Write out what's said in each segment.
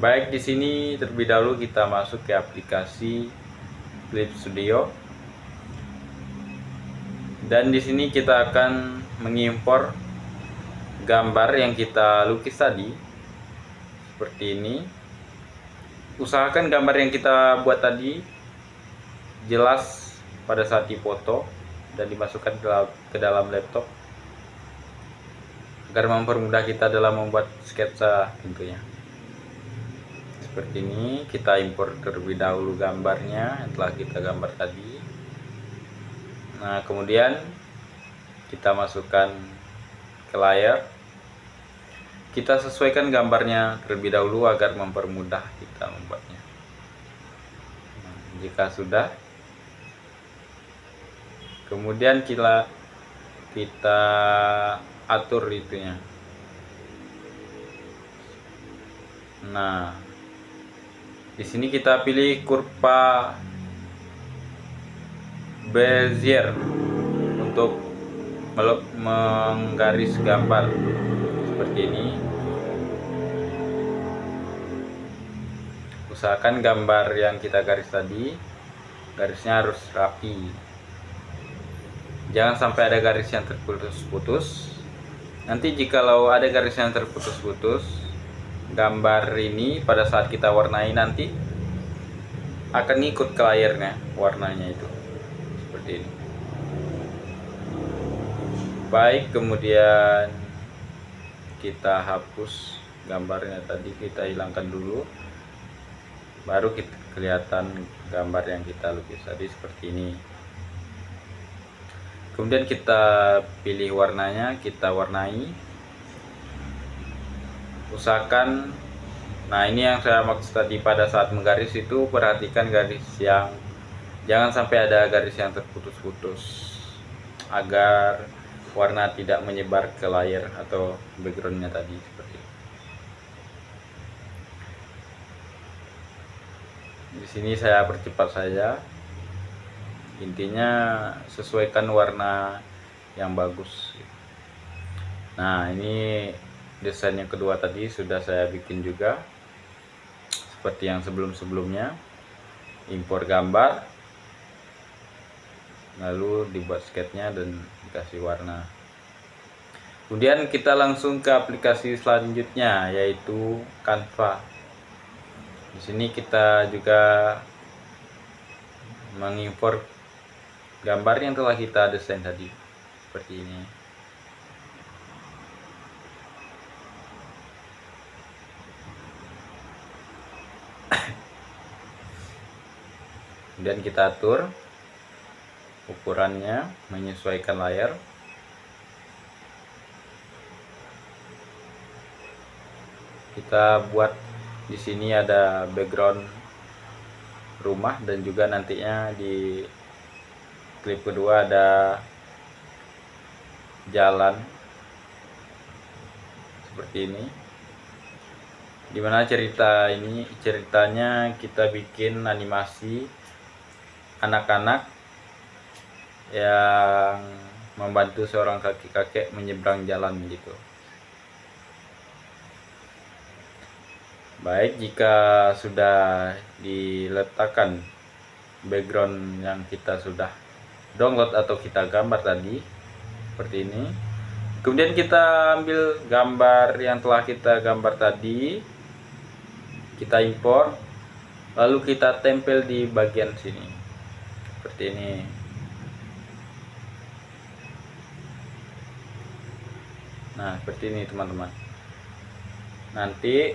Baik, di sini terlebih dahulu kita masuk ke aplikasi Clip Studio. Dan di sini kita akan mengimpor gambar yang kita lukis tadi. Seperti ini. Usahakan gambar yang kita buat tadi jelas pada saat dipoto dan dimasukkan ke dalam laptop agar mempermudah kita dalam membuat sketsa tentunya. Seperti ini, kita impor terlebih dahulu gambarnya yang telah kita gambar tadi. Nah, kemudian kita masukkan ke layar. Kita sesuaikan gambarnya terlebih dahulu agar mempermudah kita membuatnya. Nah, jika sudah, kemudian kita atur itunya. Nah, di sini kita pilih kurva Bezier untuk menggaris gambar seperti ini. Usahakan gambar yang kita garis tadi garisnya harus rapi, jangan sampai ada garis yang terputus-putus. Nanti jikalau ada garis yang terputus-putus, gambar ini pada saat kita warnai nanti akan ngikut ke layarnya warnanya itu seperti ini. Baik, kemudian kita hapus gambarnya tadi, kita hilangkan dulu, baru kita kelihatan gambar yang kita lukis tadi seperti ini. Kemudian kita pilih warnanya, kita warnai. Usahakan, nah ini yang saya maksud tadi, pada saat menggaris itu perhatikan garis yang jangan sampai ada garis yang terputus-putus agar warna tidak menyebar ke layar atau backgroundnya tadi seperti itu. Di sini saya percepat saja. Intinya sesuaikan warna yang bagus. Nah, ini desain yang kedua tadi sudah saya bikin juga seperti yang sebelum-sebelumnya. Impor gambar, lalu dibuat sketnya dan dikasih warna. Kemudian kita langsung ke aplikasi selanjutnya, yaitu Canva. Di sini kita juga mengimpor gambar yang telah kita desain tadi seperti ini. Kemudian kita atur ukurannya menyesuaikan layar. Kita buat di sini ada background rumah dan juga nantinya di klip kedua ada jalan seperti ini. Dimana ceritanya kita bikin animasi anak-anak yang membantu seorang kakek menyeberang jalan gitu. Baik, jika sudah diletakkan background yang kita sudah download atau kita gambar tadi seperti ini, kemudian kita ambil gambar yang telah kita gambar tadi, kita impor, lalu kita tempel di bagian sini seperti ini. Nah, seperti ini teman-teman. Nanti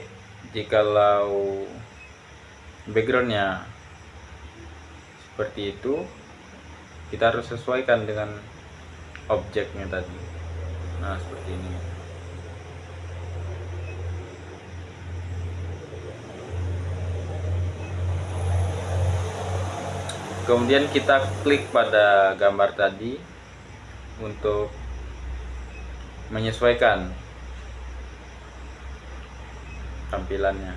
jikalau backgroundnya seperti itu, kita harus sesuaikan dengan objeknya tadi. Nah, seperti ini. Kemudian kita klik pada gambar tadi untuk menyesuaikan. tampilannya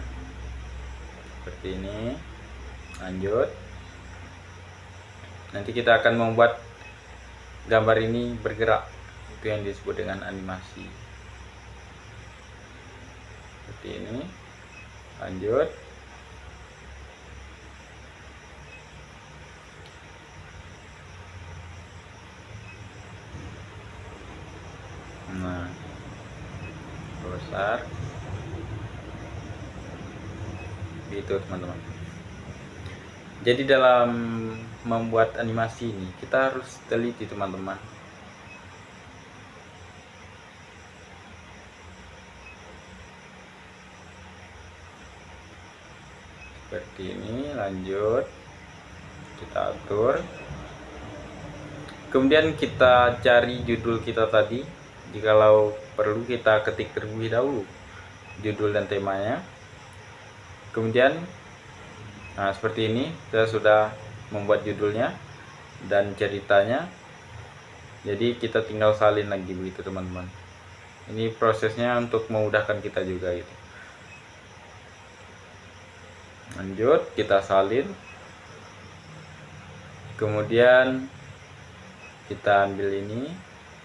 seperti ini. Lanjut, nanti kita akan membuat gambar ini bergerak, itu yang disebut dengan animasi seperti ini. Lanjut, nah besar gitu teman-teman. Jadi dalam membuat animasi ini kita harus teliti teman-teman. Seperti ini. Lanjut, kita atur, kemudian kita cari judul kita tadi. Jikalau perlu kita ketik terlebih dahulu judul dan temanya. Kemudian nah seperti ini saya sudah membuat judulnya dan ceritanya, jadi kita tinggal salin lagi begitu teman-teman. Ini prosesnya untuk memudahkan kita juga gitu. Lanjut, kita salin, kemudian kita ambil ini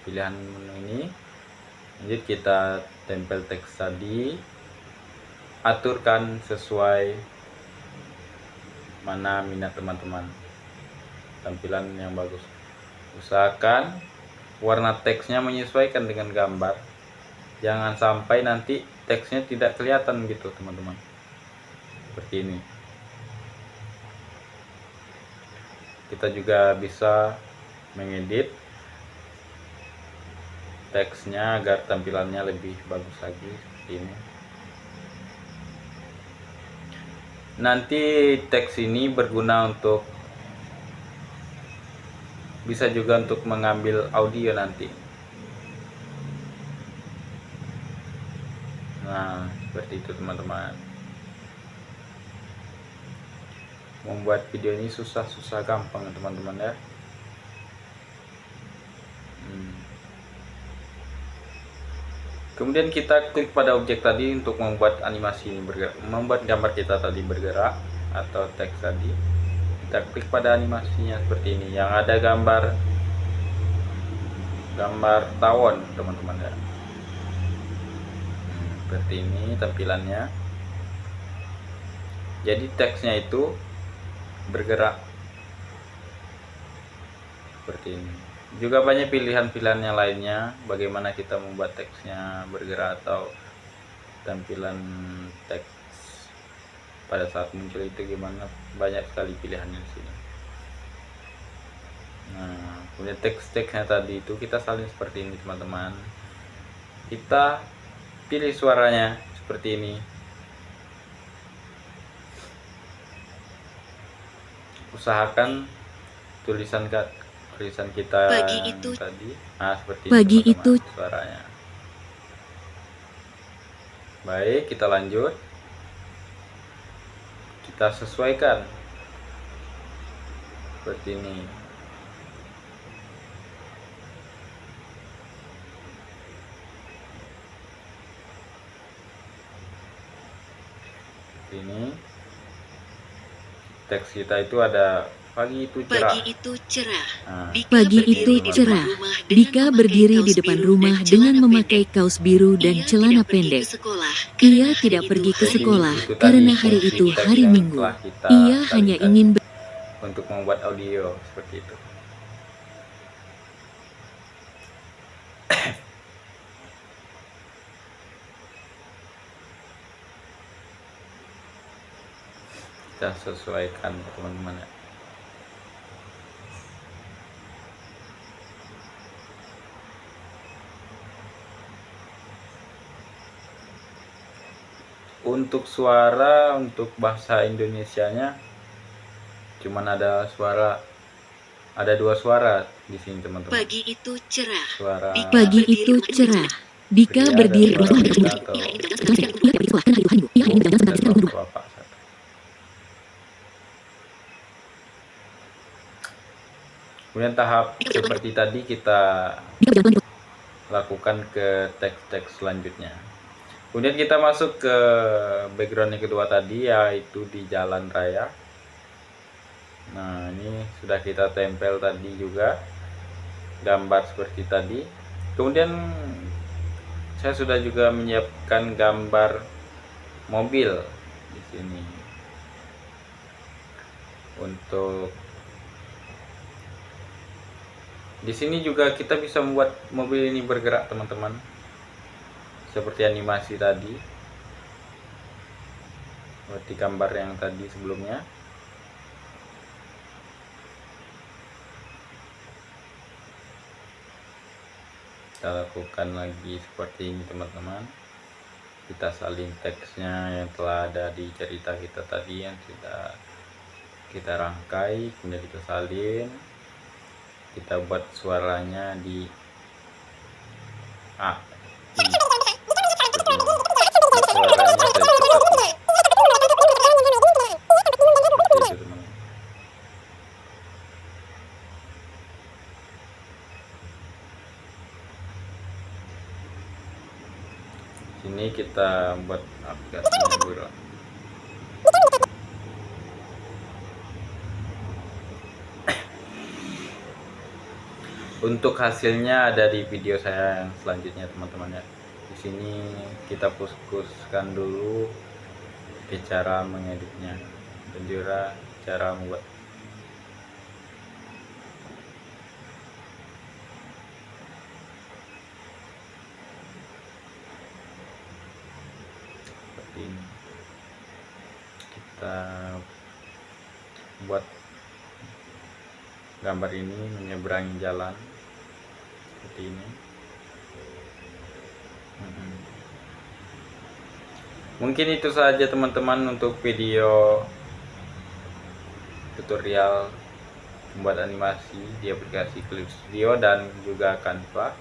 pilihan menu ini. Lanjut, kita tempel teks tadi, aturkan sesuai mana minat teman-teman, tampilan yang bagus. Usahakan warna teksnya menyesuaikan dengan gambar, jangan sampai nanti teksnya tidak kelihatan gitu teman-teman. Seperti ini. Kita juga bisa mengedit teksnya agar tampilannya lebih bagus lagi seperti ini. Nanti teks ini berguna untuk bisa juga untuk mengambil audio nanti. Nah seperti itu teman-teman. Membuat video ini susah gampang teman-teman ya. Kemudian kita klik pada objek tadi untuk membuat animasi ini bergerak, membuat gambar kita tadi bergerak atau teks tadi. Kita klik pada animasinya seperti ini, yang ada gambar tawon teman-teman ya. Seperti ini tampilannya. Jadi teksnya itu bergerak seperti ini. Juga banyak pilihan-pilihan yang lainnya, bagaimana kita membuat teksnya bergerak atau tampilan teks pada saat muncul itu gimana, banyak sekali pilihannya di sini. Nah, kemudian teks-teksnya tadi itu kita salin seperti ini teman-teman. Kita pilih suaranya seperti ini. Usahakan tulisan kita pagi itu tadi, nah seperti pagi ini itu suaranya. Baik, kita lanjut, kita sesuaikan seperti ini. Ini teks kita itu ada pagi itu cerah. Pagi itu cerah. Dika berdiri di depan rumah dengan memakai kaos biru dan celana pendek. Ia tidak pergi ke sekolah karena hari itu hari Minggu. Ia hanya ingin untuk membuat audio seperti itu. Kita sesuaikan teman-teman ya. Untuk suara, untuk bahasa Indonesianya cuman ada dua suara di sini teman-teman. Pagi itu cerah. Suara Pagi itu cerah. Dika berdiri. Kemudian tahap seperti tadi kita lakukan ke teks-teks selanjutnya. Kemudian kita masuk ke background yang kedua tadi, yaitu di jalan raya. Nah, ini sudah kita tempel tadi juga gambar seperti tadi. Kemudian saya sudah juga menyiapkan gambar mobil di sini. Untuk di sini juga kita bisa membuat mobil ini bergerak, teman-teman. Seperti animasi tadi. Seperti gambar yang tadi sebelumnya. Kita lakukan lagi seperti ini, teman-teman. Kita salin teksnya yang telah ada di cerita kita tadi, yang sudah kita rangkai, kemudian kita salin. Kita buat suaranya di A, I, seperti ini. Suaranya saya cepati. Seperti itu, teman-teman. Sini kita buat aplikasinya dulu. Untuk hasilnya ada di video saya yang selanjutnya, teman-teman ya. Di sini kita fokuskan dulu ke cara mengeditnya dan juga cara membuat. Seperti ini. Kita buat gambar ini menyeberangi jalan seperti ini. Mungkin itu saja, teman-teman, untuk video tutorial membuat animasi di aplikasi Clip Studio dan juga Canva.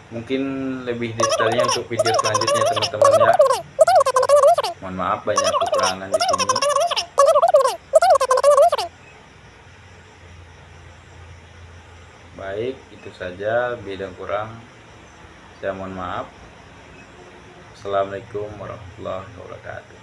Mungkin lebih detailnya untuk video selanjutnya, teman-teman ya. Mohon maaf banyak kekurangan di sini. Baik, itu saja, lebih dan kurang saya mohon maaf. Assalamualaikum warahmatullahi wabarakatuh.